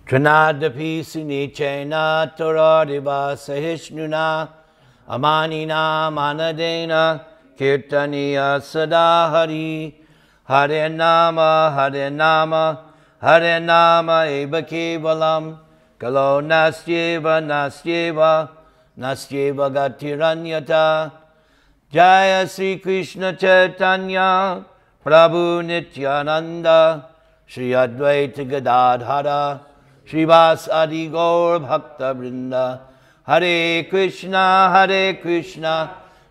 Trinadapi sinichena toradiva sahishnuna amanina manadena kirtaniya sadahari Hare Nama Hare Nama eva kevalam kalo nastyeva gatiranyata Jaya Sri Krishna Chaitanya Prabhu Nityananda Shri Advaita Gadadhara Srivas Adi Gaur Bhakta Vrinda Hare Krishna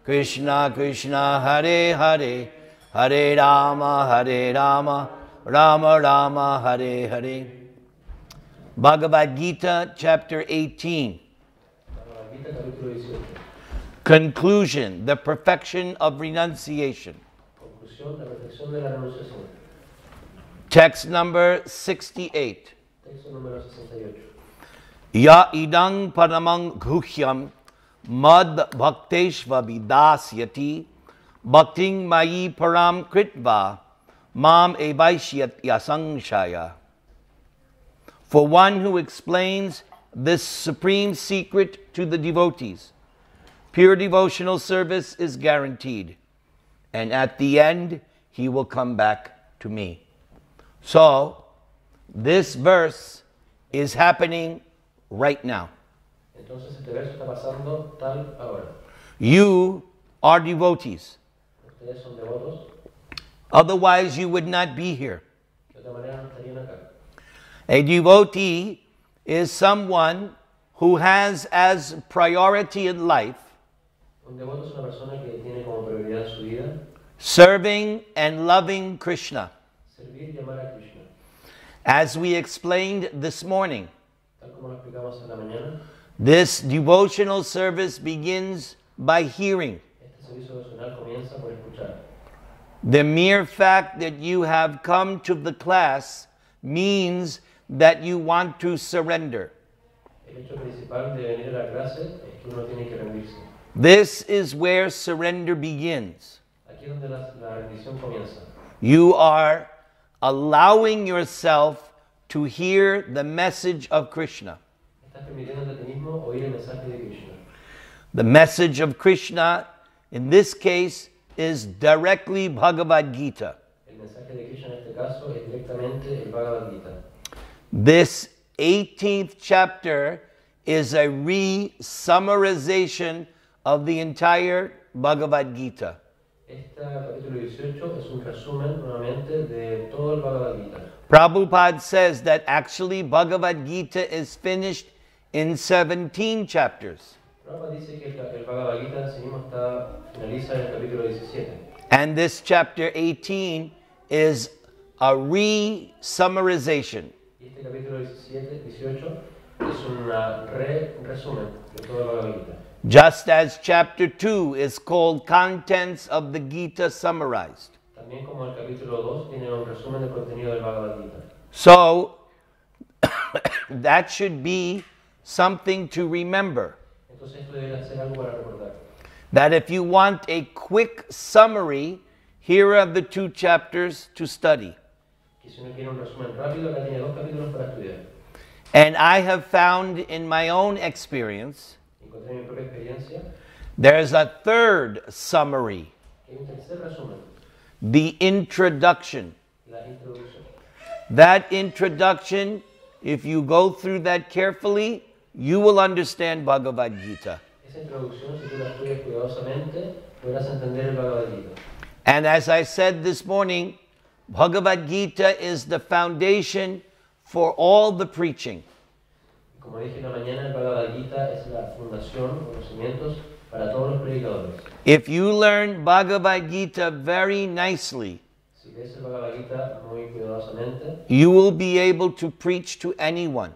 Krishna Krishna Hare Hare Hare Rama Rama Rama Hare Hare. Bhagavad-Gītā chapter 18. Conclusion, the perfection of renunciation. Text number 68. Ya idang paramang guhyam mad bhakteshva vidasyati bhakting mayi param kritva mam evaishyat yasangshaya. For one who explains this supreme secret to the devotees, pure devotional service is guaranteed, and at the end he will come back to me. So, this verse is happening right now. Entonces este verso está pasando tal ahora. You are devotees. Ustedes son devotos. Otherwise you would not be here. De otra manera no estarían acá. A devotee is someone who has as priority in life Un devoto es una persona que tiene como prioridad en su vida serving and loving Krishna. servir y amar a Krishna. As we explained this morning, Tal como lo explicamos en la mañana, this devotional service begins by hearing. este servicio devocional comienza por escuchar. The mere fact that you have come to the class means that you want to surrender. El hecho principal de venir a la clase es que uno tiene que rendirse. This is where surrender begins. Aquí es donde la rendición comienza. You are allowing yourself to hear the message of Krishna. Estás permitiéndote a ti mismo oír el mensaje de Krishna. The message of Krishna, in this case, is directly Bhagavad-Gītā. El mensaje de Krishna en este caso es directamente el Bhagavad-Gītā. This 18th chapter is a re-summarization of the entire Bhagavad-Gītā. Este capítulo 18 es un resumen nuevamente de todo el Bhagavad-Gītā. Prabhupada says that actually Bhagavad-Gītā is finished in 17 chapters. Prabhupada dice que el Bhagavad-Gītā en sí mismo finaliza en el capítulo 17. And this chapter 18 is a re-summarization. Y este capítulo 18 es un resumen de todo el Bhagavad-Gītā. Just as chapter 2 is called Contents of the Gita Summarized. También como el capítulo 2 tiene un resumen del contenido del Bhagavad-Gītā. So, that should be something to remember. Entonces esto debería ser algo para recordar. That if you want a quick summary, here are the 2 chapters to study. Que si uno quiere un resumen rápido, acá tiene 2 capítulos para estudiar. And I have found in my own experience, Encontré mi propia experiencia, there's a 3rd summary, que hay un tercer resumen, the introduction. la introducción. That introduction, if you go through that carefully, you will understand Bhagavad-Gītā. Esa introducción, si tú la estudias cuidadosamente, podrás entender el Bhagavad-Gītā. And as I said this morning, Bhagavad-Gītā is the foundation for all the preaching. Como dije en la mañana, el Bhagavad-Gītā es la fundación o los cimientos para todos los predicadores. If you learn Bhagavad-Gītā very nicely, Si lees el Bhagavad-Gītā muy cuidadosamente, you will be able to preach to anyone.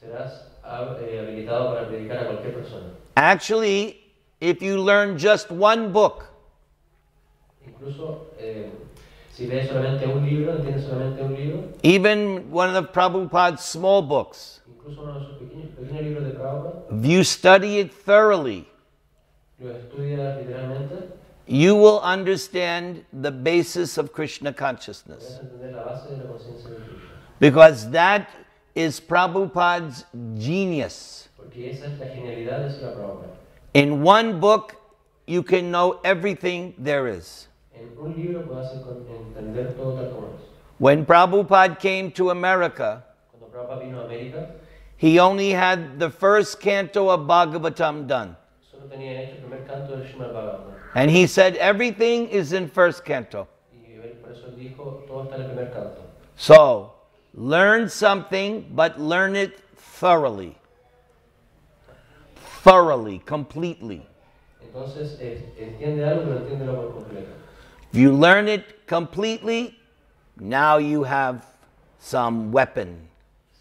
serás habilitado para predicar a cualquier persona. Actually, if you learn just one book, Incluso si lees solamente un libro, entiendes solamente un libro, even one of Prabhupada's small books, incluso uno de sus pequeños libros de Prabhupada, if you study it thoroughly, lo estudias literalmente, you will understand the basis of Krishna consciousness. podrás entender la base de la conciencia de Krishna. Because that is Prabhupada's genius. Porque esa es la genialidad de Srila Prabhupada. In one book, you can know everything there is. En un libro puedes entender todo tal como es. When Prabhupada came to America, Cuando Prabhupada vino a América, he only had the first canto of Bhagavatam done. solo tenía hecho el primer canto del Srimad Bhagavatam. And he said everything is in first canto. Y por eso él dijo, todo está en el primer canto. So, learn something, but learn it thoroughly. Thoroughly, completely. Entonces, entiende algo, pero entiéndelo por completo. If you learn it completely, now you have some weapon.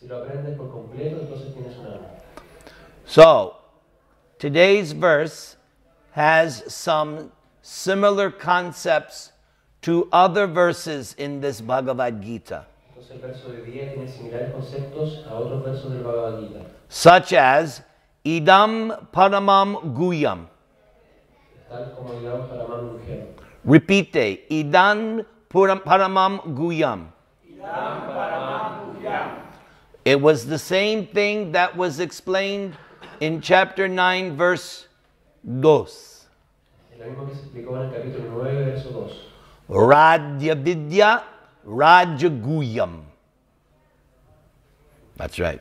Si lo aprendes por completo, entonces tienes una arma. So, today's verse has some similar concepts to other verses in this Bhagavad-Gītā, Entonces el verso de día tiene similares conceptos a otros versos del Bhagavad-Gītā. such as idam paramam guyam. Tal como digamos para más mujer. Repeat, idam paramam guyam. It was the same thing that was explained in chapter 9, verse 2. Es lo mismo que se explicó en el capítulo 9, verso 2. Radya vidya raja guyam. That's right.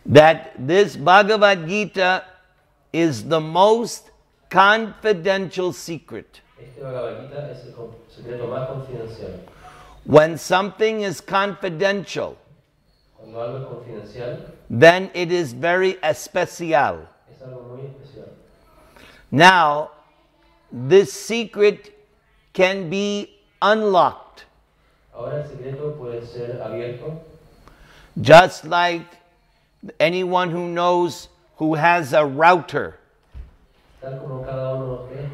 That this Bhagavad-Gītā is the most confidential secret. Este Bhagavad-Gītā es el secreto más confidencial. When something is confidential, Cuando algo es confidencial, then it is very especial. es algo muy especial. Now, this secret can be unlocked, Ahora el secreto puede ser abierto, just like anyone who knows who has a router. tal como cada uno de ustedes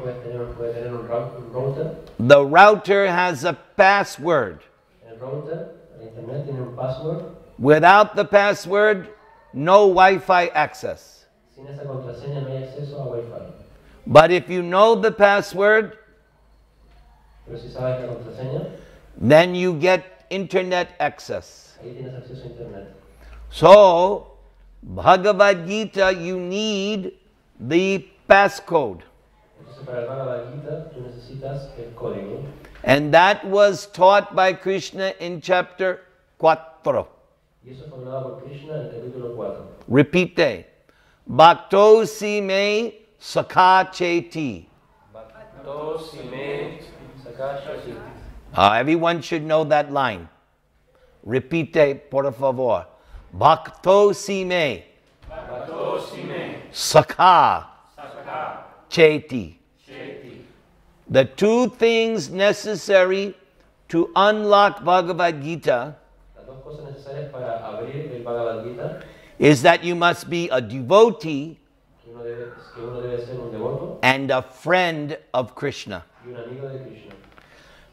puede tener un router. The router has a password. El router, el internet tiene un password. Without the password, no Wi-Fi access. Sin esa contraseña no hay acceso a Wi-Fi. But if you know the password, Pero si sabes la contraseña, then you get internet access. ahí tienes acceso a internet. So, Bhagavad-Gītā, you need the passcode. Entonces para el Bhagavad-Gītā tú necesitas el código. And that was taught by Krishna in chapter 4. Y eso fue hablado por Krishna en el capítulo 4. Repeat. Bhakto si me sakha cheti. Bhakto si me sakashati. Everyone should know that line. Repeat, por favor. Bhakto si me sakha cheti. The two things necessary to unlock Bhagavad-Gītā Las dos cosas necesarias para abrir el Bhagavad-Gītā is that you must be a devotee que uno debe ser un devoto and a friend of Krishna. y un amigo de Krishna.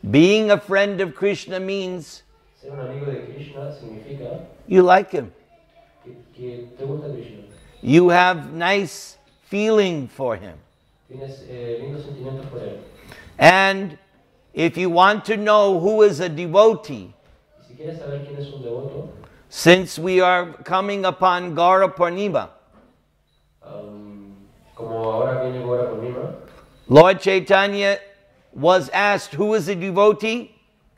Being a friend of Krishna means Ser un amigo de Krishna significa you like him. que te gusta Krishna. You have nice feeling for him. Tienes lindos sentimientos por él. And if you want to know who is a devotee, Y si quieres saber quién es un devoto, since we are coming upon Gaura Purnima, como ahora viene Gaura Purnima, Lord Chaitanya was asked, who is a devotee?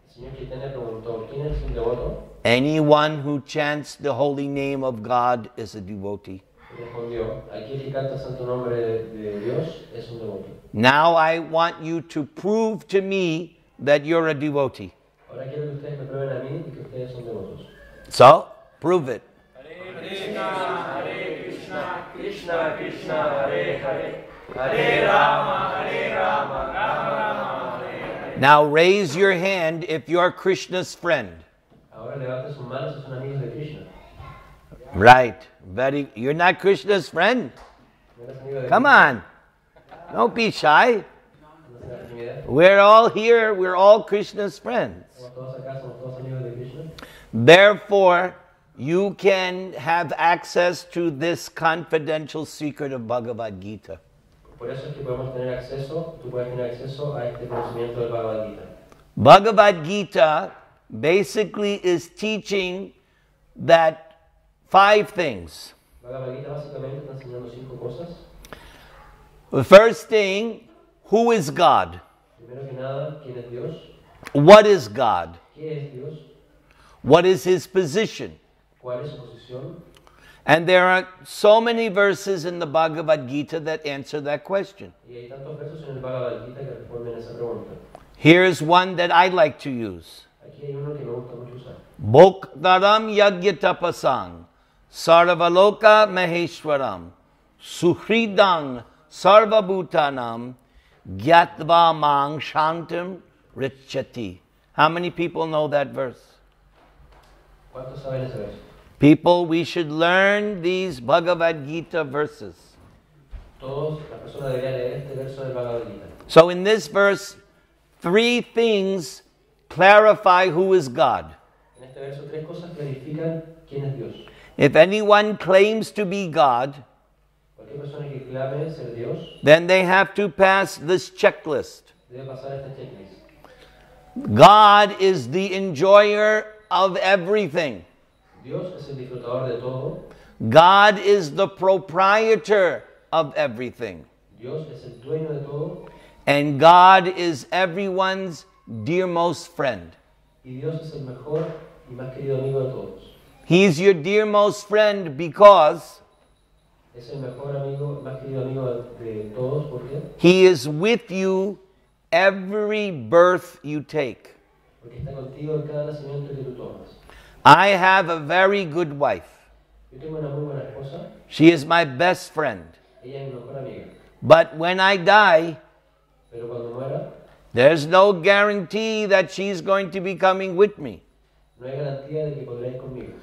el Señor Chaitanya preguntó, ¿quién es un devoto? Anyone who chants the holy name of God is a devotee. Y respondió, aquel que canta el santo nombre de Dios es un devoto. Now I want you to prove to me that you're a devotee. Ahora quiero que ustedes me prueben a mí que ustedes son devotos. So, prove it. Hare Krishna, Krishna Krishna, Hare Hare, Hare Rama, Rama Rama, Hare Hare. Now raise your hand if you're Krishna's friend. Ahora levante sus manos si son amigos de Krishna. Right. You're not Krishna's friend? ¿No eres amigo de Come Krishna? on. Don't be shy. ¿No tengas timidez? We're all here. We're all Krishna's friends. Somos todos acá, somos todos amigos de Krishna. Therefore, you can have access to this confidential secret of Bhagavad-Gītā. Por eso es que podemos tener acceso, tú puedes tener acceso a este conocimiento del Bhagavad-Gītā. Bhagavad-Gītā basically is teaching that 5 things. Bhagavad-Gītā básicamente está enseñando 5 cosas. The first thing, who is God? Primero que nada, ¿quién es Dios? What is God? ¿Qué es Dios? What is his position? ¿Cuál es su posición? And there are so many verses in the Bhagavad-Gītā that answer that question. Y hay tantos versos en el Bhagavad-Gītā que responden esa pregunta. Here's one that I like to use. Aquí hay uno que me gusta mucho usar. Bhoktaram yagyatapasang sarvaloka maheshwaram suhridang sarvabhutanam gyatva mang shantam richati. How many people know that verse? ¿Cuántos saben ese verso? People, we should learn these Bhagavad-Gītā verses. Todos, la persona debería leer este verso del Bhagavad-Gītā. So in this verse, 3 things clarify who is God. En este verso 3 cosas clarifican quién es Dios. If anyone claims to be God, Cualquier persona que clame ser Dios then they have to pass this checklist. debe pasar esta checklist. God is the enjoyer of everything. Dios es el disfrutador de todo. God is the proprietor of everything. Dios es el dueño de todo. And God is everyone's dearmost friend. Y Dios es el mejor y más querido amigo de todos. He's your dearmost friend because Es el mejor amigo, más querido amigo de todos. ¿Por qué? He is with you every birth you take. Porque está contigo en cada nacimiento que tú tomas. I have a very good wife. Yo tengo una muy buena esposa. She is my best friend. Ella es mi mejor amiga. But when I die, Pero cuando muera, there's no guarantee that she's going to be coming with me. no hay garantía de que podrá ir conmigo.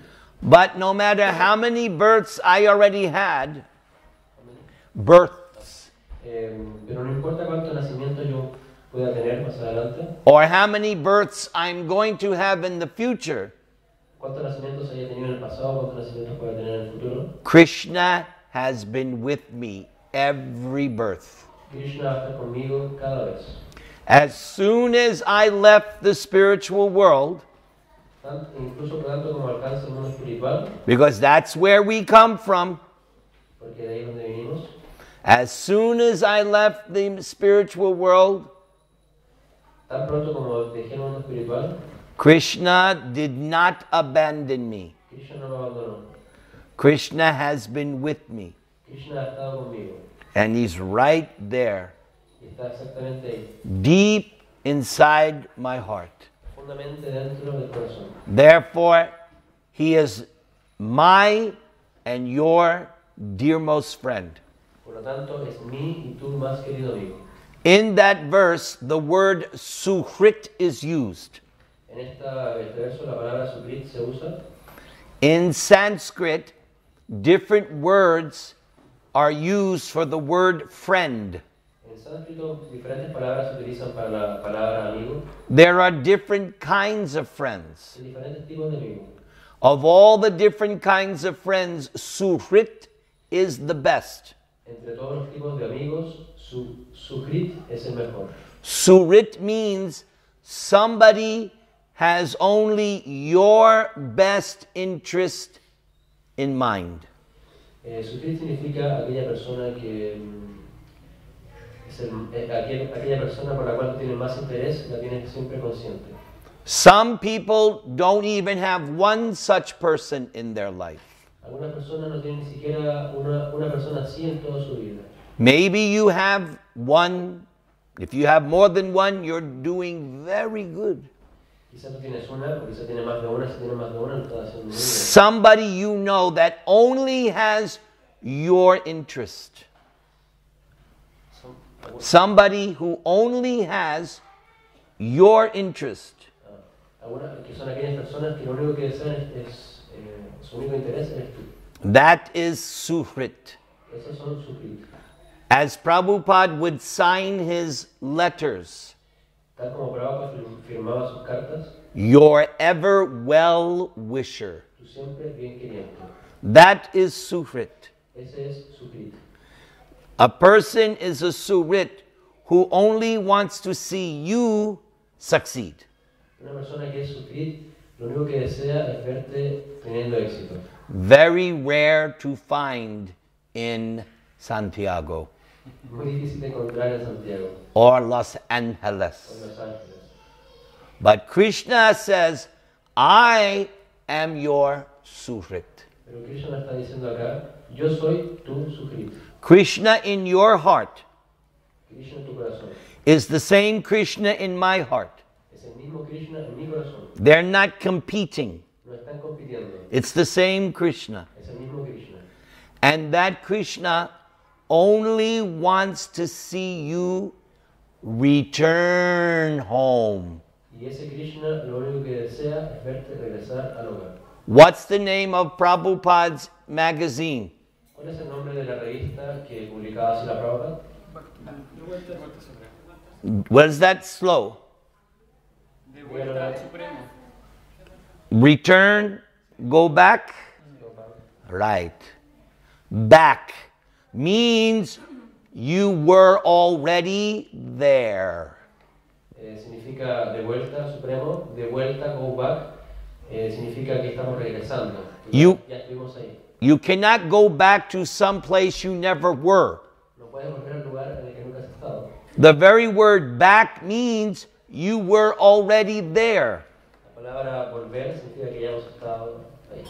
But no matter how many births I already had, births, Pero no importa cuántos nacimientos yo pueda tener más adelante, or how many births I'm going to have in the future, cuántos nacimientos haya tenido en el pasado, cuántos nacimientos pueda tener en el futuro, Krishna has been with me every birth. Krishna va a estar conmigo cada vez. As soon as I left the spiritual world, Incluso tanto como alcance el mundo espiritual, because that's where we come from, porque de ahí es donde venimos. as soon as I left the spiritual world, Tan pronto como dejé el mundo espiritual, Krishna did not abandon me. Krishna no me abandonó. Krishna has been with me, Krishna ha estado conmigo. and he's right there, Y está exactamente ahí, deep inside my heart. profundamente dentro del corazón. Therefore, he is my and your dearmost friend. Por lo tanto, es mi y tu más querido amigo. In that verse, the word suhrit is used. En este verso la palabra sukrit se usa. In Sanskrit, different words are used for the word friend. En sánscrito, diferentes palabras se utilizan para la palabra amigo. There are different kinds of friends. Hay diferentes tipos de amigos. Of all the different kinds of friends, suhrit is the best. Entre todos los tipos de amigos, sukrit es el mejor. Suhrit means somebody has only your best interest in mind. Sukrit significa aquella persona que aquella persona por la cual tienes más interés, la tienes siempre consciente. Some people don't even have one such person in their life. Algunas personas no tienen ni siquiera una persona así en toda su vida. Maybe you have one. If you have more than one, you're doing very good. Quizás tú tienes una, o quizás tienes más de una, si tienes más de una, lo estás haciendo muy bien. Somebody you know that only has your interest. Somebody who only has your interest. Que son aquellas personas que lo único que desean es su único interés eres tú. That is suhrit. Esos son sukrit. As Prabhupada would sign his letters, Tal como Prabhupada firmaba sus cartas, your ever well wisher. tú siempre bien queriente. That is suhrit. Ese es sukrit. A person is a suhrit who only wants to see you succeed. Una persona que es sukrit Lo único que desea es verte teniendo éxito. Very rare to find in Santiago Muy difícil de encontrar en Santiago or Los o Angeles. en Los Ángeles. But Krishna says, I am your suhrit. Pero Krishna está diciendo acá, yo soy tu suhrit. Krishna in your heart Krishna en tu corazón. is the same Krishna in my heart. Es el mismo Krishna en mi corazón. They're not competing. No están compitiendo. It's the same Krishna. Es el mismo Krishna. And that Krishna only wants to see you return home. Y ese Krishna lo único que desea es verte regresar al hogar. What's the name of Prabhupada's magazine? ¿Cuál es el nombre de la revista que publicaba así la Prabhupada? What is that slow? De vuelta al Supremo. Return, go back? Right. Back means you were already there. Significa de vuelta al Supremo, de vuelta, go back, significa que estamos regresando. Ya estuvimos ahí. You cannot go back to some place you never were. No puedes volver al lugar en el que nunca has estado. The very word back means you were already there. La palabra volver significa que ya hemos estado ahí.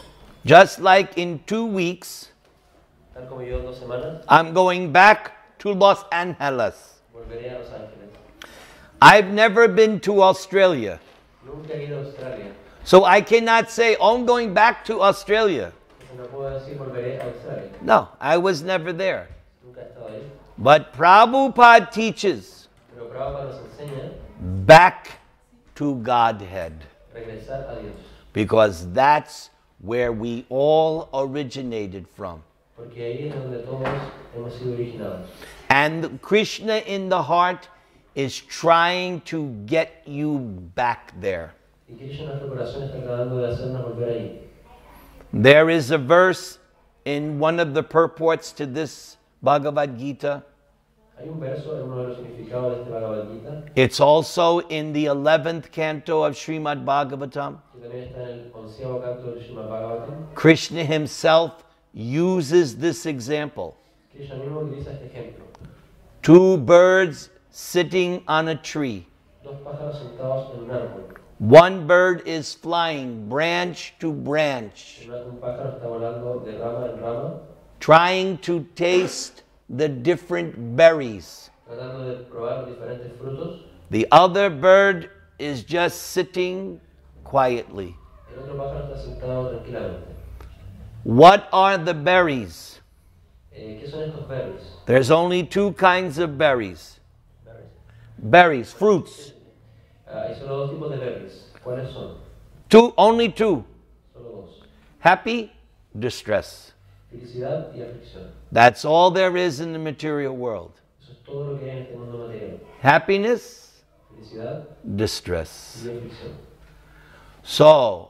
Just like in 2 weeks, Tal como yo en 2 semanas, I'm going back to Los Angeles. volveré a Los Ángeles. I've never been to Australia. Nunca he ido a Australia. So I cannot say, oh, I'm going back to Australia. Entonces no puedo decir volveré a Australia. No, I was never there. Nunca he estado ahí. But Prabhupada teaches Pero Prabhupada nos enseña back to Godhead, regresar a Dios. because that's where we all originated from. Porque ahí es donde todos hemos sido originados. And Krishna in the heart is trying to get you back there. Y Krishna en nuestro corazón está tratando de hacernos volver ahí. There is a verse in one of the purports to this Bhagavad-Gītā. Hay un verso en uno de los significados de este Bhagavad-Gītā It's also in the 11th canto of Srimad Bhagavatam. que también está en el 11º canto del Srimad Bhagavatam. Krishna himself uses this example. Krishna mismo utiliza este ejemplo. 2 birds sitting on a tree. 2 pájaros sentados en un árbol. One bird is flying branch to branch, Un pájaro está volando de rama en rama, trying to taste the different berries. tratando de probar los diferentes frutos. The other bird is just sitting quietly. El otro pájaro está sentado tranquilamente. What are the berries? ¿Qué son estos berries? There's only 2 kinds of berries. Berries. Berries, fruits. Hay solo 2 tipos de berries. ¿Cuáles son? Only 2. Solo 2. Happy, distress. Felicidad y aflicción. That's all there is in the material world. Eso es todo lo que hay en este mundo material. Happiness, Felicidad distress. y aflicción. So,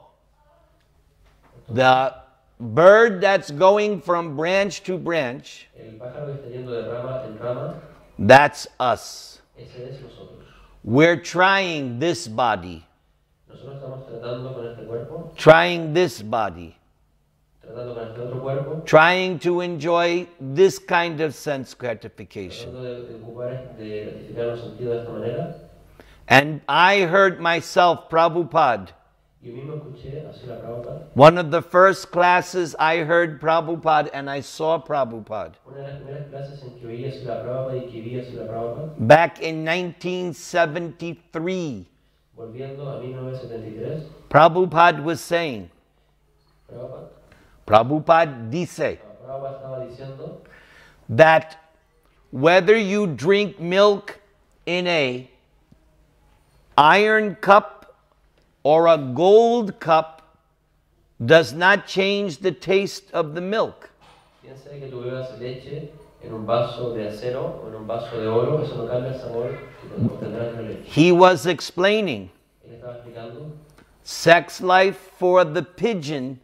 the bird that's going from branch to branch, El pájaro que está yendo de rama en rama, that's us. ese es nosotros. We're trying this body, Nosotros estamos tratando con este cuerpo, trying this body, tratando con este otro cuerpo, trying to enjoy this kind of sense gratification. tratando de ocupar, de gratificar los sentidos de esta manera. And I heard myself, Prabhupada, Yo mismo escuché así la Prabhupada. one of the first classes I heard Prabhupada and I saw Prabhupada. Una de las primeras clases en que oí así la Prabhupada y que vi así la Prabhupada, Back in 1973, volviendo a 1973, Prabhupada was saying, Prabhupada dice, Prabhupada estaba diciendo that whether you drink milk in a iron cup or a gold cup does not change the taste of the milk. piensa que tú bebas leche en un vaso de acero o en un vaso de oro, eso no cambia el sabor que obtendrás de la leche. He was explaining Él estaba explicando sex life for the pigeon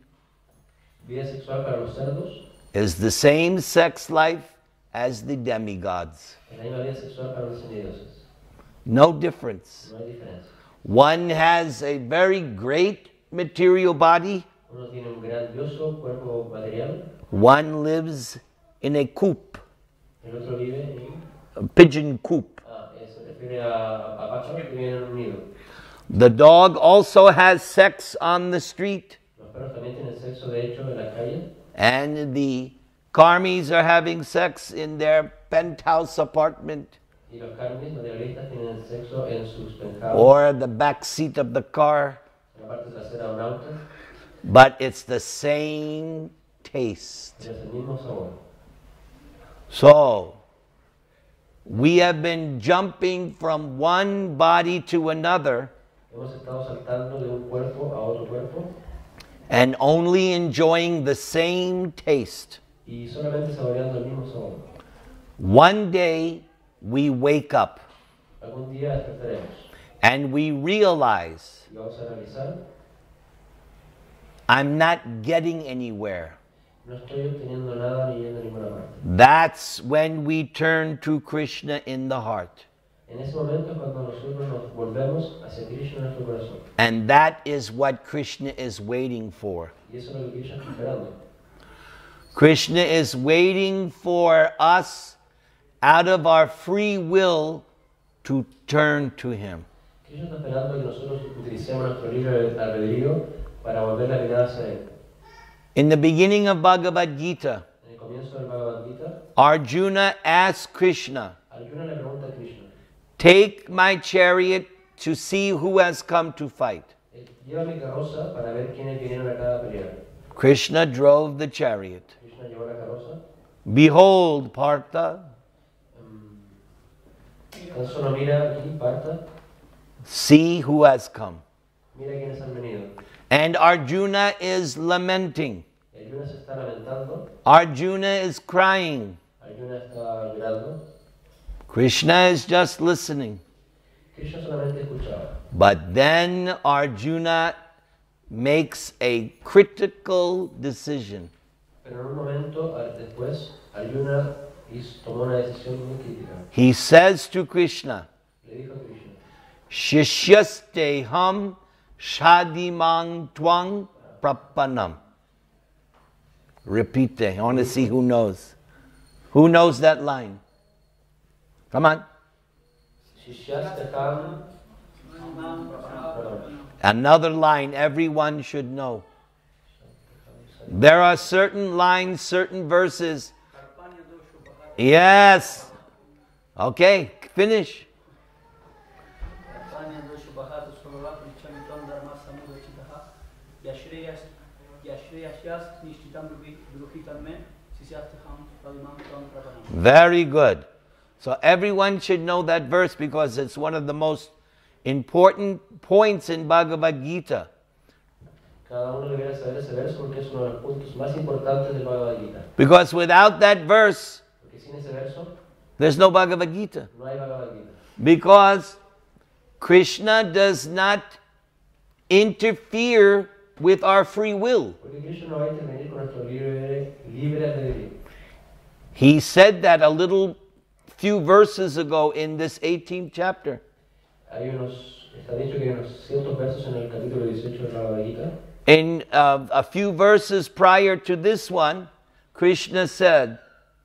vida sexual para los cerdos, is the same sex life as the demigods. es la misma vida sexual para los semidioses. No difference. No hay diferencia. One has a very great material body. Uno tiene un grandioso cuerpo material. One lives in a coop, El otro vive en... a pigeon coop. Se refiere a pájaros que viven en un nido. The dog also has sex on the street. Los perros también tienen sexo, de hecho, en la calle. And the karmis are having sex in their penthouse apartment. Y los karmis, materialistas, tienen sexo en sus penthouses. Or the back seat of the car. En la parte trasera de un auto. But it's the same taste. Es el mismo sabor. So, we have been jumping from one body to another. Hemos estado saltando de un cuerpo a otro cuerpo. And only enjoying the same taste. Y solamente saboreando el mismo sabor. One day we wake up. Algún día despertaremos. And we realize Y vamos a realizar. I'm not getting anywhere. No estoy obteniendo nada ni yendo a ninguna parte. That's when we turn to Krishna in the heart. En ese momento es cuando nosotros nos volvemos hacia Krishna en nuestro corazón. And that is what Krishna is waiting for. Y eso es lo que Krishna está esperando. Krishna is waiting for us out of our free will to turn to Him. Krishna está esperando que nosotros utilicemos nuestro libre albedrío para volver la mirada hacia Él. In the beginning of Bhagavad-Gītā, En el comienzo del Bhagavad-Gītā, Arjuna asked Krishna, Arjuna le pregunta a Krishna, take my chariot to see who has come to fight. Lleva mi carroza para ver quiénes vinieron acá a pelear. Krishna drove the chariot. Krishna llevó la carroza. Behold, Partha, Tan solo mira aquí, Partha, see who has come. mira quiénes han venido. And Arjuna is lamenting. Arjuna se está lamentando, Arjuna is crying. Arjuna está llorando. Krishna is just listening. Krishna solamente escuchaba. But then Arjuna makes a critical decision. Pero en un momento después, Arjuna tomó una decisión muy crítica. He says to Krishna, Le dijo a Krishna, Shishyaste shadimang twang prapanam. Repeat that. I want to see who knows. Who knows that line? Come on. Shishyastaham. Another line everyone should know. There are certain lines, certain verses. Yes. Okay, finish. Very good. So everyone should know that verse because it's one of the most important points in Bhagavad-Gītā. Cada uno debería saber ese verso porque es uno de los puntos más importantes del Bhagavad-Gītā. Because without that verse, Porque sin ese verso there's no Bhagavad-Gītā. no hay Bhagavad-Gītā. Because Krishna does not interfere with our free will. Porque Krishna no va a intervenir con nuestro libre albedrío. He said that a little few verses ago in this 18th chapter. Está dicho que hay unos ciertos versos en el capítulo 18 del Bhagavad-Gītā. In a few verses prior to this one, Krishna said,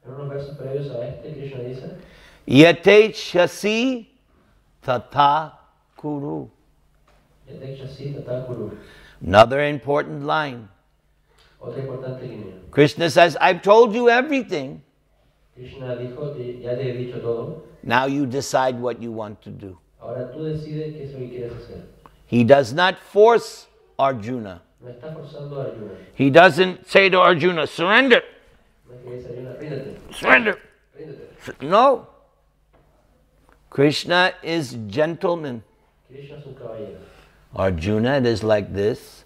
En unos versos previos a este, Krishna dice, Yate shasi tata kuru. Yatechasi tata kuru. Another important line. Otra importante línea. Krishna says, I've told you everything. Krishna dijo, ya te he dicho todo. Now you decide what you want to do. Ahora tú decides qué es lo que quieres hacer. He does not force Arjuna. No está forzando a Arjuna. He doesn't say to Arjuna, surrender, No es que dice Arjuna, ríndete, surrender. ríndete. No. Krishna is gentleman. Krishna es un caballero. Arjuna, it is like this.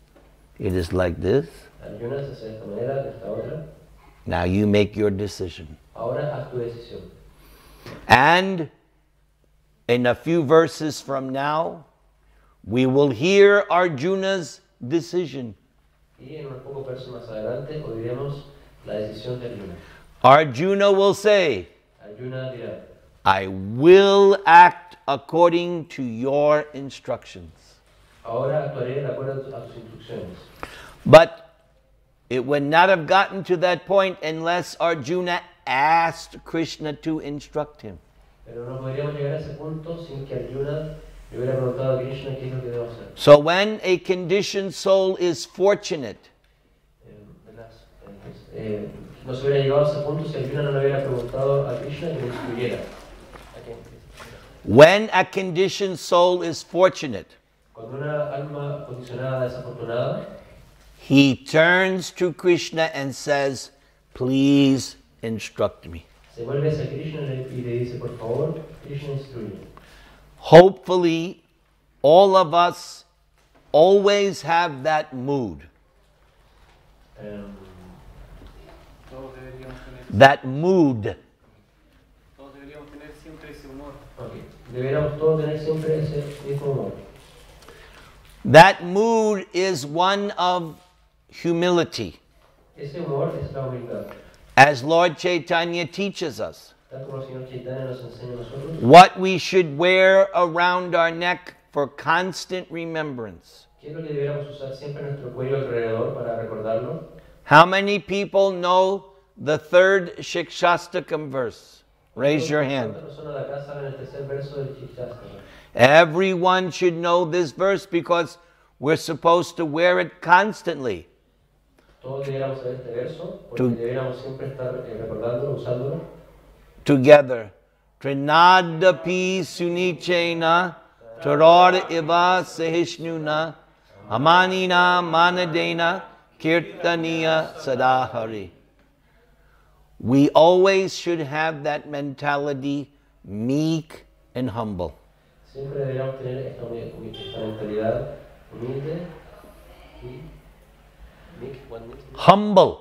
It is like this. Arjuna se hace de esta manera, de esta otra. Now you make your decision. Ahora haz tu decisión. And in a few verses from now, we will hear Arjuna's decision. Y en unos pocos versos más adelante oiremos la decisión de Arjuna. Arjuna will say, Arjuna dirá, I will act according to your instructions. Ahora actuaré de acuerdo a tus instrucciones. But it would not have gotten to that point unless Arjuna asked Krishna to instruct him. Pero no podríamos llegar a ese punto sin que Arjuna le hubiera preguntado a Krishna qué es lo que debo hacer. So when a conditioned soul is fortunate, No se hubiera llegado a ese punto si Arjuna no le hubiera preguntado a Krishna que le instruyera. when a conditioned soul is fortunate, Cuando una alma condicionada desafortunada, he turns to Krishna and says, please instruct me. se vuelve hacia Krishna y le dice, por favor, Krishna instruye. Hopefully, all of us always have that mood. Todos deberíamos tener, That mood. todos deberíamos tener siempre ese humor. Okay. Deberíamos todos tener siempre ese mismo humor. That mood is one of humility, Ese humor es la humildad. as Lord Chaitanya teaches us. Tal como el Señor Chaitanya nos enseña a nosotros, What we should wear around our neck for constant remembrance. ¿qué es lo que deberíamos usar siempre en nuestro cuello alrededor para recordarlo? How many people know the third Shikshastakam verse? Raise your hand. ¿Cuántas personas de acá saben el tercer verso del Shikshastakam? Everyone should know this verse because we're supposed to wear it constantly. Todos deberíamos saber este verso porque deberíamos siempre estar recordándolo, usándolo. Together. Trinadapi sunichena tarara iva sahishnuna amanina manadena kirtaniya sadahari. We always should have that mentality, meek and humble. Siempre deberíamos tener esta mentalidad humilde y Humble.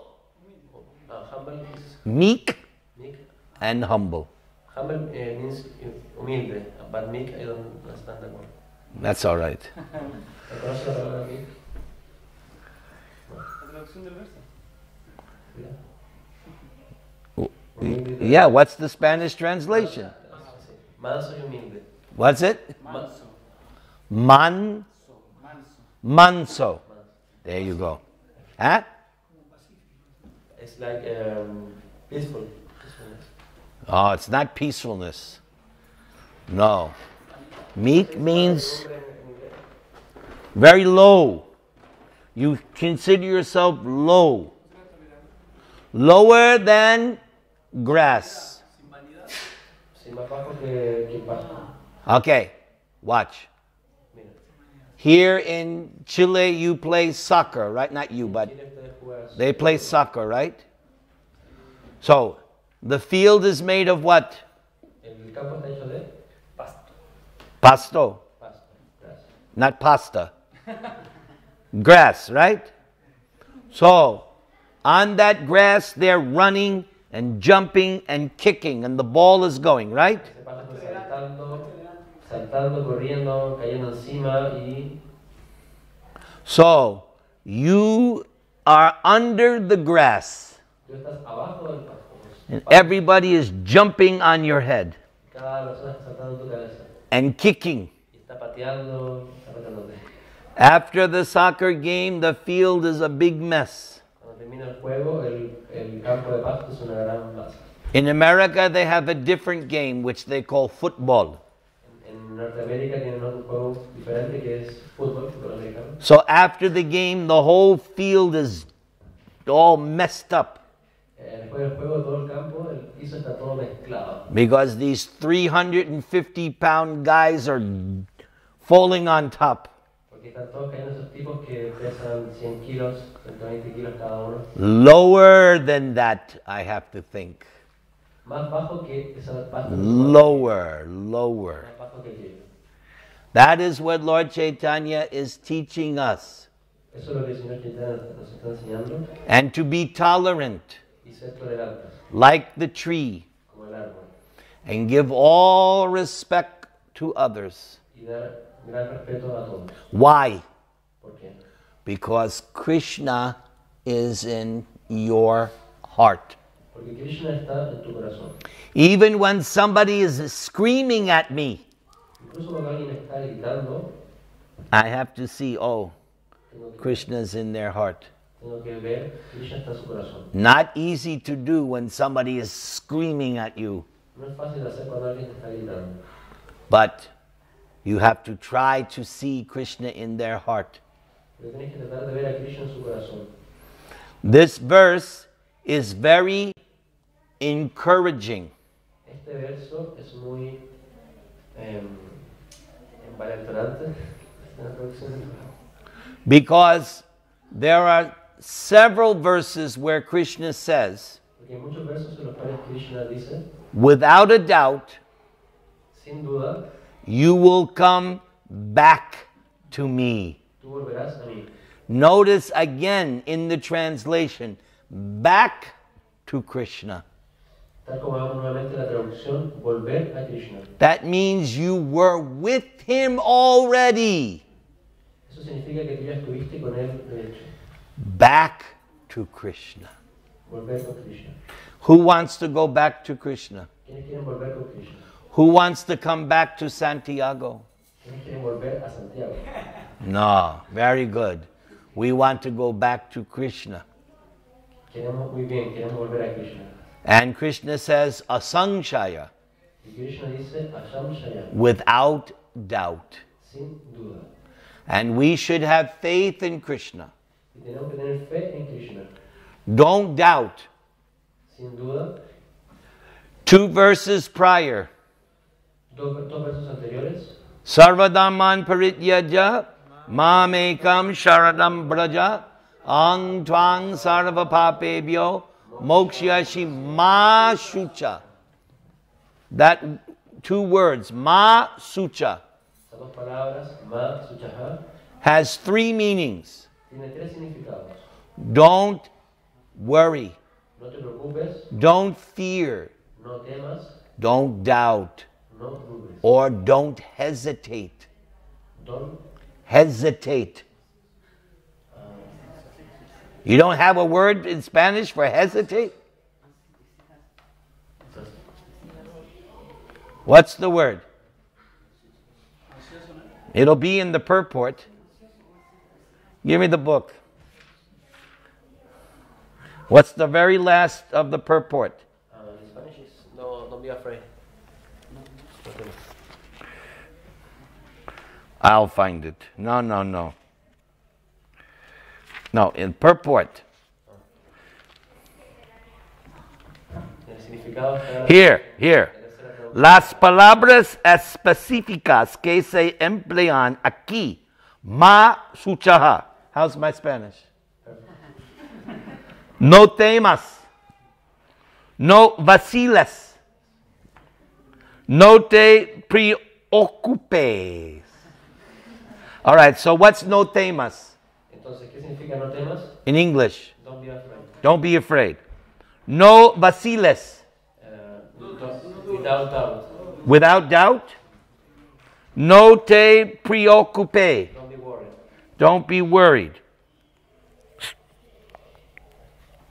humble is Meek meek. and humble. Humble means humilde, but meek I don't understand that one. That's all right. ¿Conoces la palabra meek? La traducción del verso. Yeah, what's the Spanish translation? Manso y humilde. What's it? Manso. Man, Manso. manso. There you go. Huh? It's like peaceful. Peacefulness. Oh, it's not peacefulness. No. Meek means very low. You consider yourself low. Lower than grass. Sí, más bajo que pasto. Okay, watch. Mira, Here in Chile, you play soccer, right? Not you, but Chile ustedes juegan they play soccer, right? So, the field is made of what? El campo está hecho de pasto. Pasto, Pasto. Gracias. not pasta. Grass, right? So, on that grass, they're running and jumping and kicking, and the ball is going, right? Ese pasto está saltando, corriendo, cayendo encima y So, you are under the grass, tú estás abajo del pasto. and everybody is jumping on your head Cada persona está saltando en tu cabeza. and kicking. Y está pateándote. After the soccer game, the field is a big mess. Cuando termina el juego, el campo de pasto es una gran masa. In America, they have a different game, which they call football. En Norteamérica tienen otro juego diferente que es fútbol americano. So after the game, the whole field is all messed up Después del juego, todo el campo, el piso está todo mezclado. because these 350-pound guys are falling on top. Porque están todos cayendo esos tipos que pesan 100 kilos, 120 kilos cada uno. Lower than that, I have to think. Más bajo que esa pasto. Lower. Más bajo que el hielo. That is what Lord Chaitanya is teaching us. Eso es lo que el Señor Chaitanya nos está enseñando. And to be tolerant, Y ser tolerantes, like the tree, como el árbol. and give all respect to others. Y dar gran respeto a todos. Why? ¿Por qué? Because Krishna is in your heart. Porque Krishna está en tu corazón. Even when somebody is screaming at me, Incluso cuando alguien está gritando, I have to see, oh, Krishna's in their heart. Tengo que ver, Krishna está en su corazón. Not easy to do when somebody is screaming at you. No es fácil hacer cuando alguien te está gritando. But you have to try to see Krishna in their heart. Pero tienes que tratar de ver a Krishna en su corazón. This verse is very encouraging. Este verso es muy envalentonante. Because there are several verses where Krishna says, Porque hay muchos versos en los cuales Krishna dice, without a doubt, sin duda, you will come back to me. tú volverás a mí. Notice again in the translation, back to Krishna. Tal como vemos nuevamente la traducción, volver a Krishna. That means you were with him already. Eso significa que tú ya estuviste con él, de hecho. Back to Krishna. Volver con Krishna. Who wants to go back to Krishna? ¿Quiénes quieren volver con Krishna? Who wants to come back to Santiago? ¿Quiénes quieren volver a Santiago? No, very good. We want to go back to Krishna. Queremos, muy bien, queremos volver a Krishna. And Krishna says, asangshaya, Y Krishna dice, Asham Shayam, without doubt. sin duda. And we should have faith in Krishna. Y tenemos que tener fe en Krishna. Don't doubt. Sin duda, 2 verses prior. dos versos anteriores. Sarvadhamman parityaja, mamekam sharadam braja, ang tvang sarva papebhyo, mokshayashi ma shucha. That 2 words, ma sucha, Esas dos palabras, Ma Suchaha, has 3 meanings. tiene 3 significados. Don't worry. No te preocupes, Don't fear. no temas, Don't doubt. no dudes. Or don't hesitate. Don't, Hesitate. You don't have a word in Spanish for hesitate? What's the word? It'll be in the purport. Give me the book. What's the very last of the purport? in Spanish is, no, don't be afraid. I'll find it. No. No, in purport. El significado está Here. en la tercera traducción. Las palabras específicas que se emplean aquí. Ma suchaha. How's my Spanish? No temas. No vaciles. No te preocupes. All right, so what's no temas Entonces, ¿qué significa no temas? in English? Don't be afraid. Don't be afraid. No vaciles. Without doubt. Without doubt. No te preocupe. Don't be worried. Don't be worried.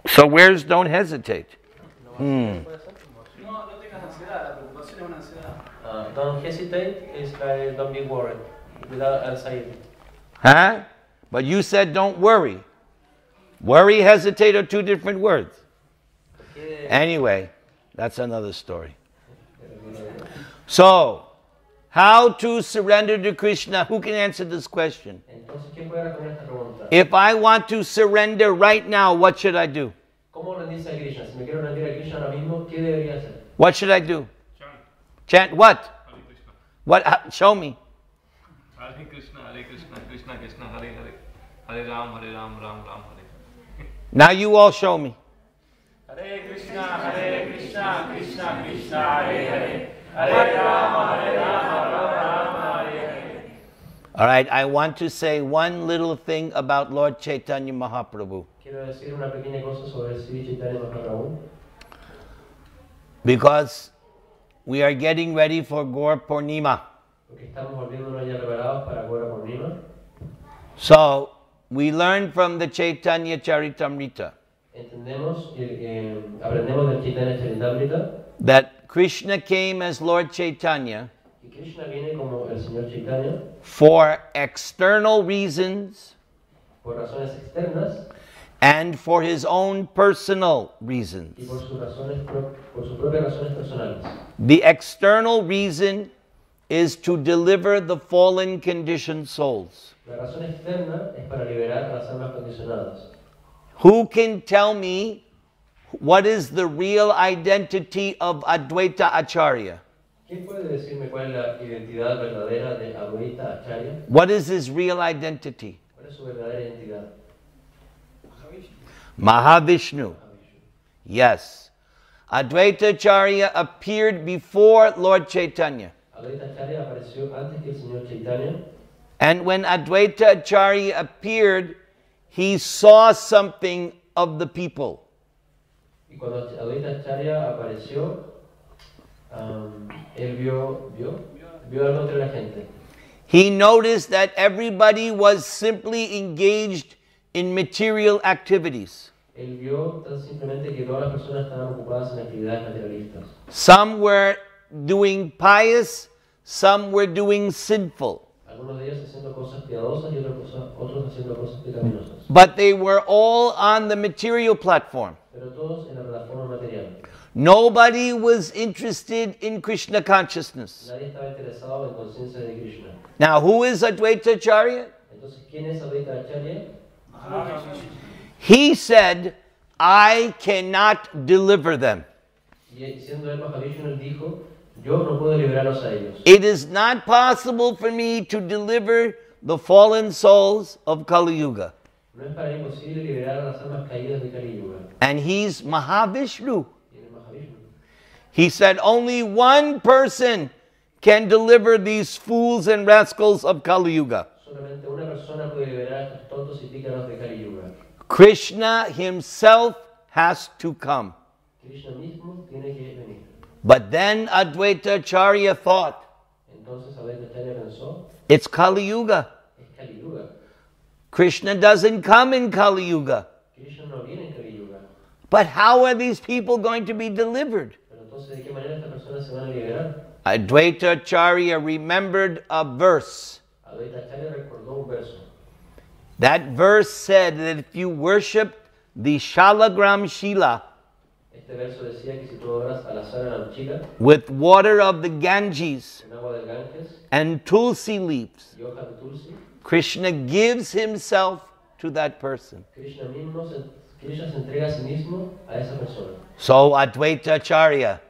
So where's don't hesitate? No tengas ansiedad, la preocupación es una ansiedad. Don't hesitate is like don't be worried. Without anxiety. Huh? But you said don't worry. Worry, hesitate are 2 different words. Anyway, that's another story. So, how to surrender to Krishna? Who can answer this question? Entonces, ¿quién puede responder esta pregunta? If I want to surrender right now, what should I do? ¿Cómo rendirse a Krishna? Si me quiero rendir a Krishna ahora mismo, ¿qué debería hacer? What should I do? Chant what? What? Show me. Hare Krishna, Krishna Krishna, Hare Hare, Hare Ram, Ram Ram, Hare. Now you all show me. Hare Krishna, Krishna Krishna, Hare Hare. Hare Rama, Rama, Hare Hare. All right, I want to say one little thing about Lord Chaitanya Mahaprabhu. Quiero decir una pequeña cosa sobre Sri Chaitanya Mahaprabhu. Because we are getting ready for Gaur Purnima. Porque estamos volviéndonos ya preparados para Gaura Purnima. So, we learn from the Chaitanya Charitamrita Entendemos y aprendemos del Chaitanya Charitamrita that Krishna came as Lord Chaitanya que Y Krishna viene como el Señor Chaitanya for external reasons por razones externas and for his own personal y reasons. por sus propias razones personales. The external reason is to deliver the fallen conditioned souls. La razón externa es para liberar a las almas condicionadas. Who can tell me what is the real identity of Advaita Acharya? ¿Quién puede decirme cuál es la identidad verdadera de Advaita Acharya? What is his real identity? ¿Cuál es su verdadera identidad? Mahavishnu. Yes. Advaita Acharya appeared before Lord Chaitanya. Advaita Acharya apareció antes que el Señor Chaitanya. And when Advaita Acharya appeared, he saw something of the people. Y cuando Advaita Acharya apareció, él vio algo entre la gente. He noticed that everybody was simply engaged in material activities. Él vio tan simplemente que todas las personas estaban ocupadas en actividades materialistas. Some were doing pious, some were doing sinful. Algunos de ellos haciendo cosas piadosas y otros haciendo cosas pecaminosas. But they were all on the material platform. Pero todos en la plataforma material. Nobody was interested in Krishna consciousness. Nadie estaba interesado en conciencia de Krishna. Now, who is Advaita Acharya? Entonces, ¿quién es Advaita Acharya? He said, I cannot deliver them. Y siendo él Mahavishnu, él dijo, yo no puedo liberarlos a ellos. It is not possible for me to deliver the fallen souls of Kali Yuga. No es para mí posible liberar a las almas caídas de Kali Yuga. And he's Mahavishnu. Y él es Mahavishnu. He said, only one person can deliver these fools and rascals of Kali Yuga. Solamente una persona puede liberar a estos tontos y pícaros de Kali Yuga. Krishna himself has to come. Krishna mismo tiene que venir. But then Advaita Acharya thought, Entonces Advaita Acharya pensó, it's Kali Yuga. es Kali Yuga. Krishna doesn't come in Kali Yuga. Krishna no viene en Kali Yuga. But how are these people going to be delivered? Pero entonces, ¿de qué manera estas personas se van a liberar? Advaita Acharya remembered a verse. Advaita Acharya recordó un verso. That verse said that if you worship the Shalagram Shila Este verso decía que si tú adoras a la Sara Namchila, with water of the Ganges en agua del Ganges and tulsi leaves, y hojas de Tulsi, Krishna gives himself to that person. Krishna se entrega a sí mismo a esa persona. So Advaita Acharya,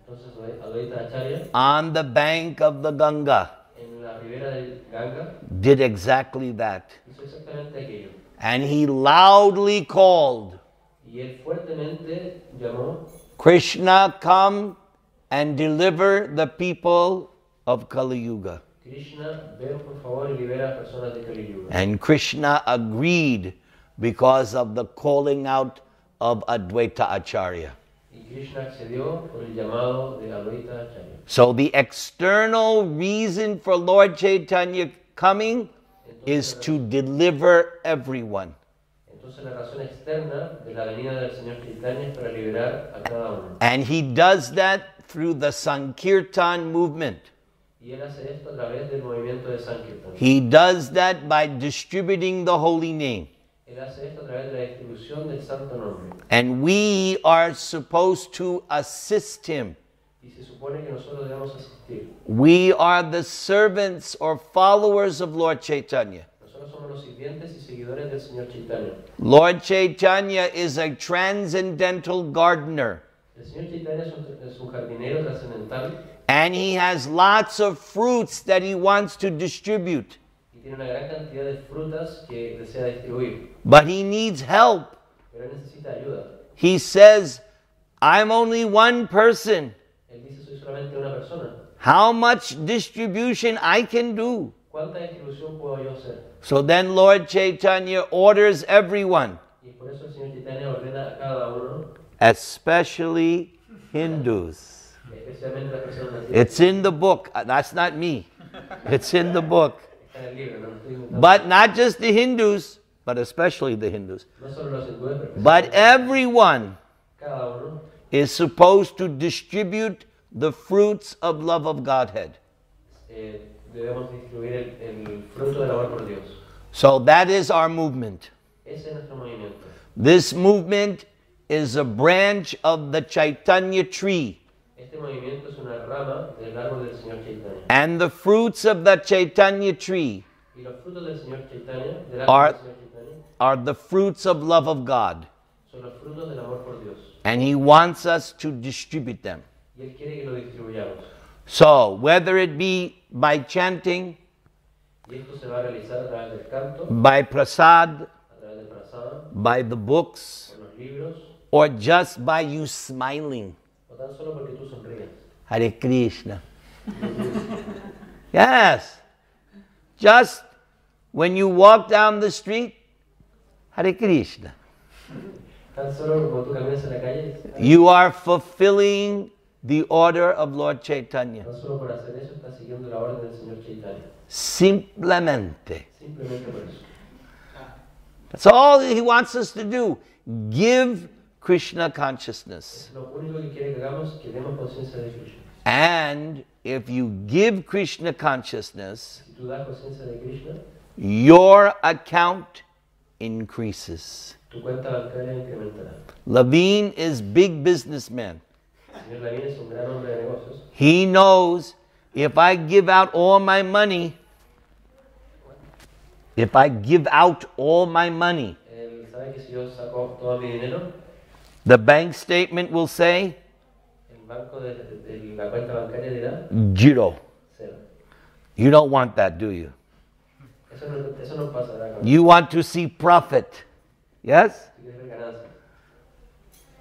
Entonces Advaita Acharya, on the bank of the Ganga, en la ribera del Ganga, did exactly that. hizo exactamente aquello. And he loudly called, Y él fuertemente llamó, Krishna, come and deliver the people of Kali Yuga. Krishna, ven por favor y libera a personas de Kali Yuga. And Krishna agreed because of the calling out of Advaita Acharya. Y Krishna accedió por el llamado de Advaita Acharya. So the external reason for Lord Chaitanya coming is to deliver everyone. Entonces la razón externa de la venida del Señor Chaitanya es para liberar a cada uno. And he does that through the Sankirtan movement. Y él hace esto a través del movimiento de Sankirtan. He does that by distributing the holy name. Él hace esto a través de la distribución del santo nombre. And we are supposed to assist him. Y se supone que nosotros debemos asistir. We are the servants or followers of Lord Chaitanya. Nosotros somos los sirvientes y seguidores del Señor Chaitanya. Lord Chaitanya is a transcendental gardener. El Señor Chaitanya es un jardinero trascendental And he has lots of fruits that he wants to distribute. y tiene una gran cantidad de frutas que desea distribuir. But he needs help. Pero él necesita ayuda. He says, I'm only one person. Él dice, soy solamente una persona. How much distribution I can do? ¿Cuánta distribución puedo yo hacer? So then Lord Chaitanya orders everyone, Y por eso el Señor Chaitanya ordena a cada uno, especially Hindus. especialmente las personas nativas. It's in the book. That's not me. It's in the book. Está en el libro, no lo estoy inventando. But not just the Hindus, but especially the Hindus. No solo los hindúes, pero But everyone cada uno is supposed to distribute the fruits of love of Godhead. debemos distribuir el fruto del amor por Dios. So that is our movement. Ese es nuestro movimiento. This movement is a branch of the Chaitanya tree. Este movimiento es una rama del árbol del Señor Chaitanya. And the fruits of the Chaitanya tree Y los frutos del Señor Chaitanya, del árbol del Señor Chaitanya, are the fruits of love of God. son los frutos del amor por Dios. And He wants us to distribute them. Y Él quiere que lo distribuyamos. So, whether it be by chanting, Y esto se va a realizar a través del canto, by prasad, a través del prasada, by the books, con los libros, or just by you smiling. o tan solo porque tú sonríes. Hare Krishna. Yes. Just when you walk down the street, Hare Krishna. Tan solo como tú caminas en la calle, You are fulfilling the order of Lord Chaitanya. tan solo por hacer eso estás siguiendo la orden del Señor Chaitanya. Simplemente. Simplemente por eso. That's all He wants us to do. Give Krishna consciousness. Lo único que quiere que hagamos es que demos conciencia de Krishna. And if you give Krishna consciousness, Si tú das conciencia de Krishna, your account increases. tu cuenta bancaria incrementará. Levine is big businessman. El señor Lavín es un gran hombre de negocios. He knows if I give out all my money, Él sabe que si yo saco todo mi dinero, the bank statement will say el banco de la cuenta bancaria dirá zero. cero. You don't want that, do you? Eso no pasará con You want to see profit. Yes? tú quieres ver ganancias.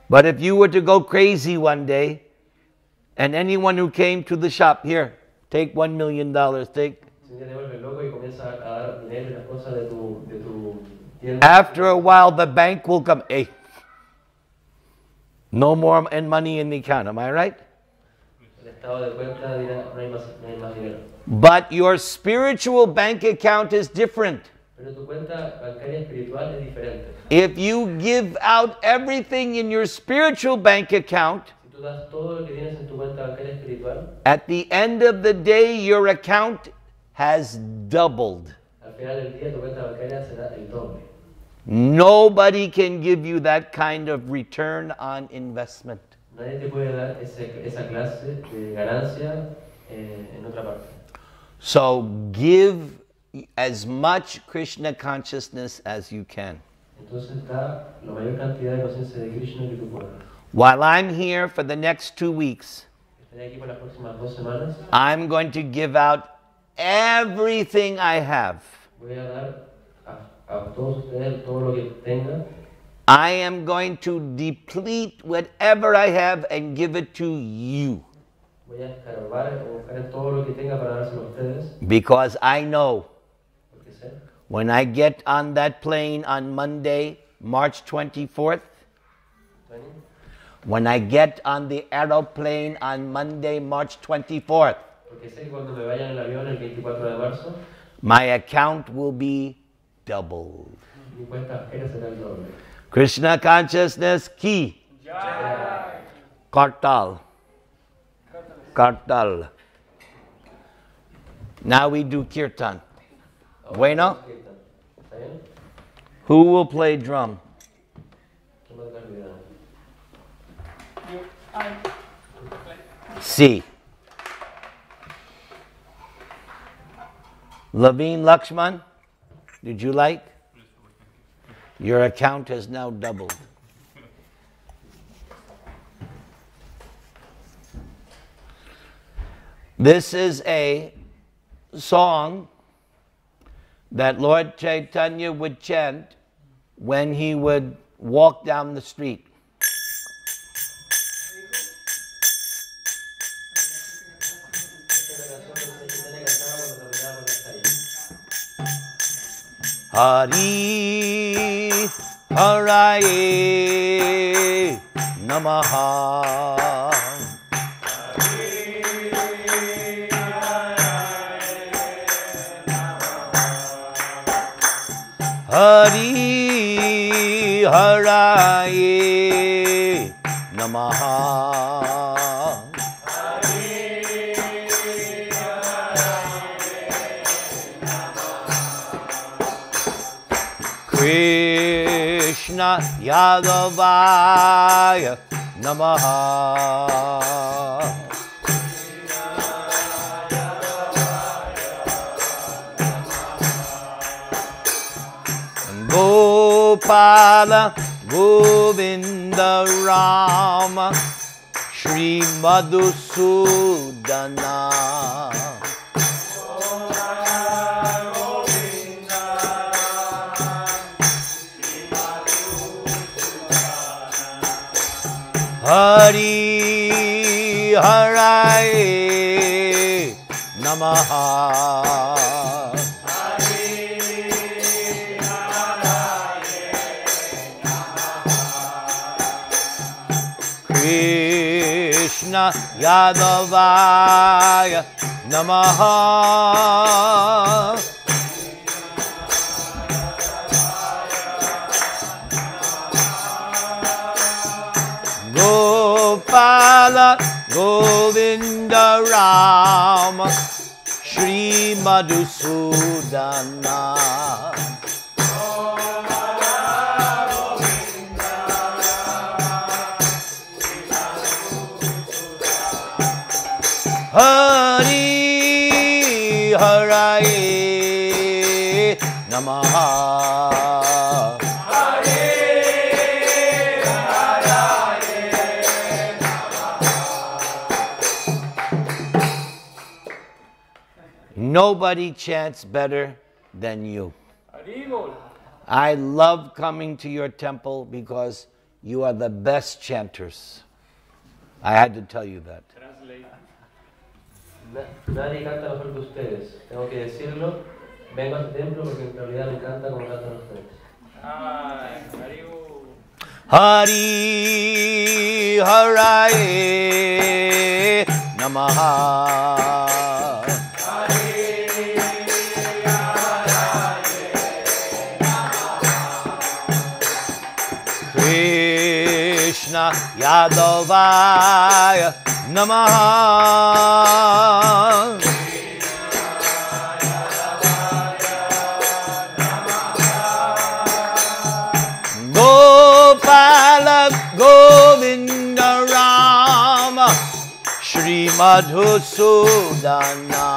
But if you were to go crazy one day, and anyone who came to the shop, here, take $1 million, take. Si un día te vuelves loco y comienzas a dar dinero y las cosas de tu tienda, After a while, the bank will come, hey, no more money in the account, am I right? el estado de cuenta dirá no hay más dinero. But your spiritual bank account is different. Pero tu cuenta bancaria espiritual es diferente. If you give out everything in your spiritual bank account, Si tú das todo lo que tienes en tu cuenta bancaria espiritual, at the end of the day, your account has doubled. al final del día tu cuenta bancaria será el doble. Nobody can give you that kind of return on investment. Nadie te puede dar esa clase de ganancia en otra parte. So give as much Krishna consciousness as you can. Entonces da la mayor cantidad de conciencia de Krishna que tú puedas. While I'm here for the next 2 weeks, Estaré aquí por las próximas 2 semanas. I'm going to give out everything I have. Voy a dar a todos ustedes todo lo que tenga. I am going to deplete whatever I have and give it to you. Voy a escarbar o buscar todo lo que tenga para dárselo a ustedes. Because I know Porque sé, when I get on that plane on Monday, March 24th, ¿Tony? when I get on the aeroplane on Monday, March 24th, Porque sé que cuando me vaya en el avión el 24 de marzo, my account will be doubled. mi cuenta bancaria será el doble. Krishna consciousness ki. Kartal. Kartal. Now we do kirtan. Bueno? ¿Está bien? Who will play drum? ¿Quién va a tocar el piano? C. Laveen Lakshman, did you like? Your account has now doubled. This is a song that Lord Chaitanya would chant when he would walk down the street. Hari Haraye Namaha. Hari Haraye Namaha. Krishna Yadavaya Namaha. Gopala Govinda Rama Shri Madhusudana. Hari Haraye Namaha. Krishna Yadavaya Namaha. Gopala Govinda Rama Shri Madhusudana. Hari Haraye Namaha. Nobody chants better than you. I love coming to your temple because you are the best chanters. I had to tell you that. Nadie canta mejor que ustedes. Tengo que decirlo. Vengo a este templo porque en realidad me encanta como cantan ustedes. Hari Haraye Namaha. Krishna Yadavaya Namaha. Gopala Govinda Rama Shri Madhusudana.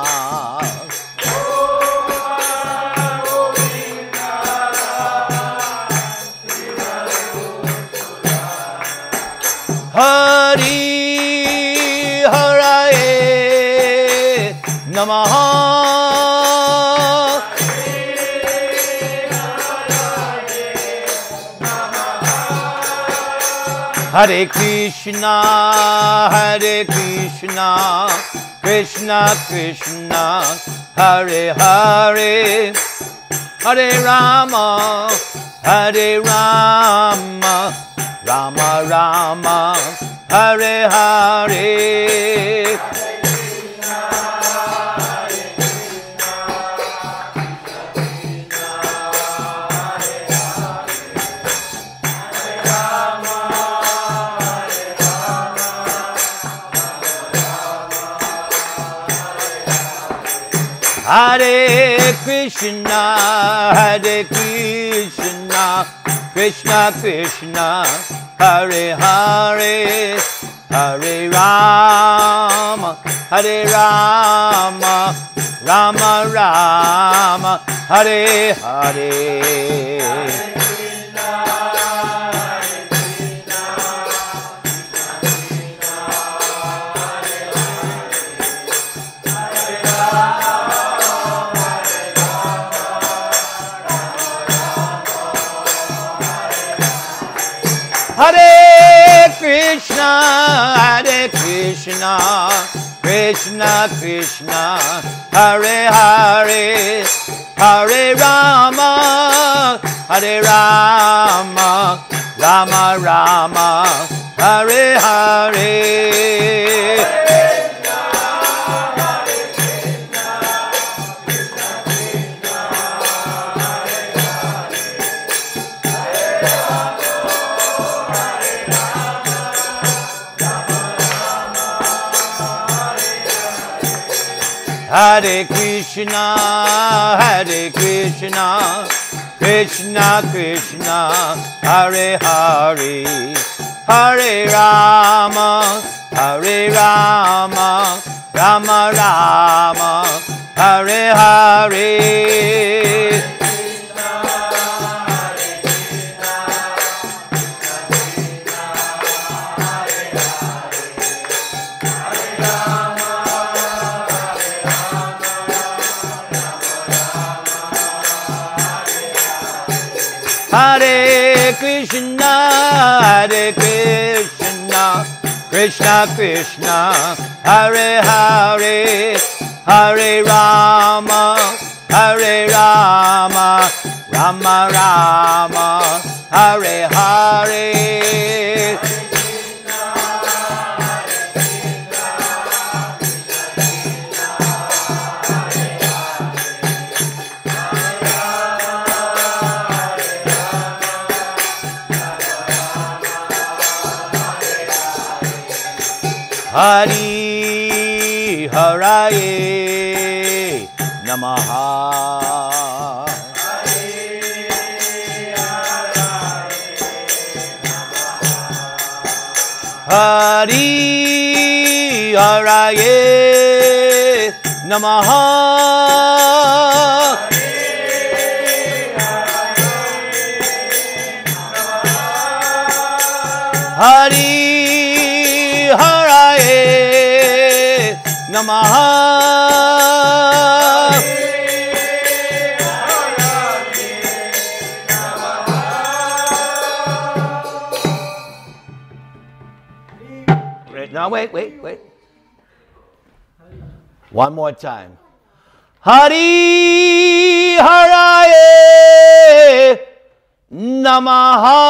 Hari Haraye Namaha. Hare Krishna, Hare Krishna, Krishna Krishna, Hare Hare, Hare Rama, Hare Rama, Rama Rama, Hare Hare. Hare Krishna, Hare Krishna, Krishna Krishna, Hare Hare, Hare Rama, Hare Rama, Rama Rama, Hare Hare. Hare Krishna, Hare Krishna, Krishna Krishna, Hare Hare, Hare Rama, Hare Rama, Rama Rama, Hare Hare. Hare Krishna, Krishna Krishna, Hare Hare, Hare Rama, Hare Rama, Rama Rama, Hare Hare. Hare Krishna, Hare Krishna, Krishna Krishna, Hare Hare, Hare Rama, Hare Rama, Rama Rama, Hare Hare. Hari Haraye Namaha. Hari Haraye Namaha. Hari Haraye Namaha. Now wait. One more time. Hari Haraye Namaha.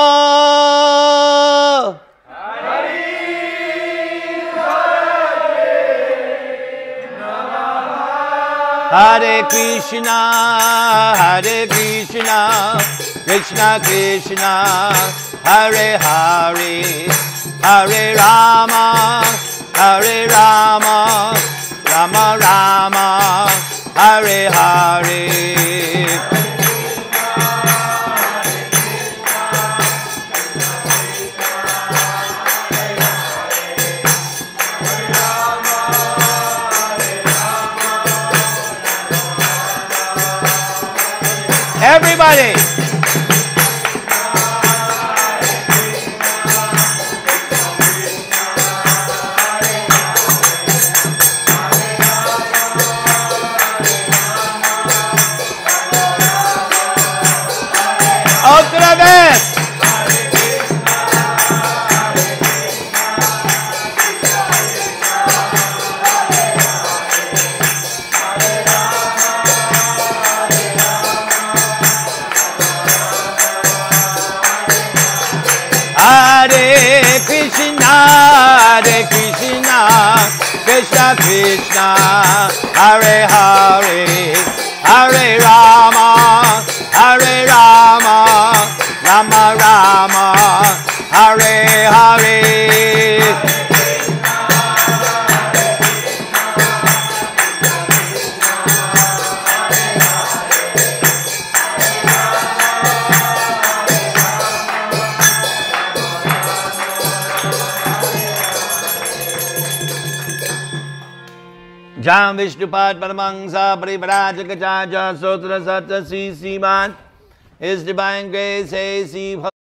Hare Krishna, Hare Krishna, Krishna Krishna, Hare Hare, Hare Rama, Hare Rama, Rama Rama, Hare Hare. Everybody. Otra vez. Hare Krishna, Hare Krishna, Krishna Krishna, Hare Hare, Hare Rama, Hare Rama, Rama Rama, Hare Hare. Jam Vishnupad Paramangsa Parivrajakachaja Sotra Sata Sri Sriman. His divine grace, hey,